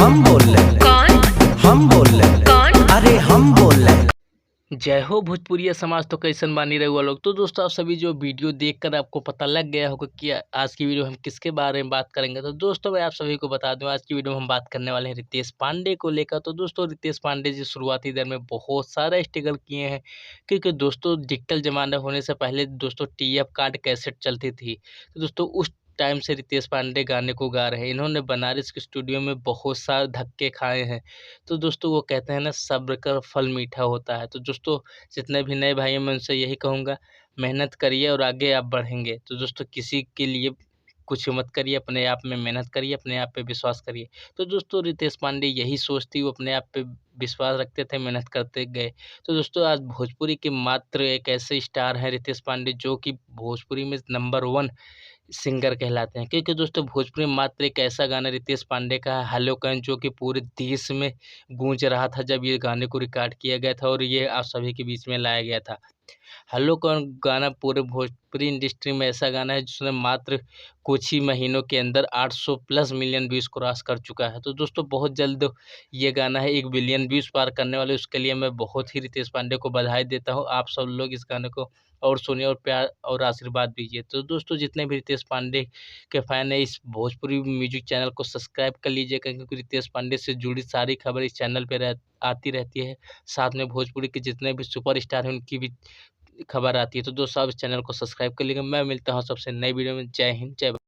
हम बोल रहे, कौन हम बोल रहे, कौन अरे हम बोल रहे। जय हो भोजपुरिया समाज। तो कैसन बानी रहुआ लोग। तो दोस्तों आप सभी जो वीडियो देखकर आपको पता लग गया होगा कि आज की वीडियो हम किसके बारे में बात करेंगे। तो दोस्तों मैं आप सभी को बता दूं आज की वीडियो में हम बात करने वाले हैं रितेश पांडे को लेकर। तो दोस्तों रितेश पांडे जी शुरुआती दौर में बहुत सारा स्ट्रगल किए हैं, क्योंकि दोस्तों डिजिटल जमाना होने से पहले दोस्तों टीएफ कार्ड कैसेट चलती थी। तो दोस्तों उस टाइम से रितेश पांडे गाने को गा रहे हैं। इन्होंने बनारस के स्टूडियो में बहुत सारे धक्के खाए हैं। तो दोस्तों वो कहते हैं ना, सब्र का फल मीठा होता है। तो दोस्तों जितने भी नए भाई हैं मैं उनसे यही कहूँगा, मेहनत करिए और आगे आप बढ़ेंगे। तो दोस्तों किसी के लिए कुछ मत करिए, अपने आप में मेहनत करिए, अपने आप पे विश्वास करिए। तो दोस्तों रितेश पांडे यही सोच थी, वो अपने आप पे विश्वास रखते थे, मेहनत करते गए। तो दोस्तों आज भोजपुरी के मात्र एक ऐसे स्टार हैं रितेश पांडे, जो कि भोजपुरी में नंबर 1 सिंगर कहलाते हैं। क्योंकि दोस्तों भोजपुरी में मात्र एक ऐसा गाना रितेश पांडे का है, हेलो कौन, जो कि पूरे देश में गूंज रहा था जब ये गाने को रिकॉर्ड किया गया था और ये आप सभी के बीच में लाया गया था। हेलो कौन गाना पूरे भोजपुरी इंडस्ट्री में ऐसा गाना है जिसने मात्र कुछ ही महीनों के अंदर 800 प्लस मिलियन व्यूज क्रॉस कर चुका है। तो दोस्तों बहुत जल्द ये गाना है 1 बिलियन व्यूज पार करने वाले। उसके लिए मैं बहुत ही रितेश पांडे को बधाई देता हूँ। आप सब लोग इस गाने को और सुनिए और प्यार और आशीर्वाद दीजिए। तो दोस्तों जितने भी रितेश पांडे के फैन है, इस भोजपुरी म्यूजिक चैनल को सब्सक्राइब कर लीजिएगा, क्योंकि रितेश पांडे से जुड़ी सारी खबर इस चैनल पे आती रहती है। साथ में भोजपुरी के जितने भी सुपर स्टार हैं उनकी भी खबर आती है। तो दोस्तों आप इस चैनल को सब्सक्राइब कर लीजिएगा। मैं मिलता हूँ सबसे नई वीडियो में। जय हिंद, जय भारत।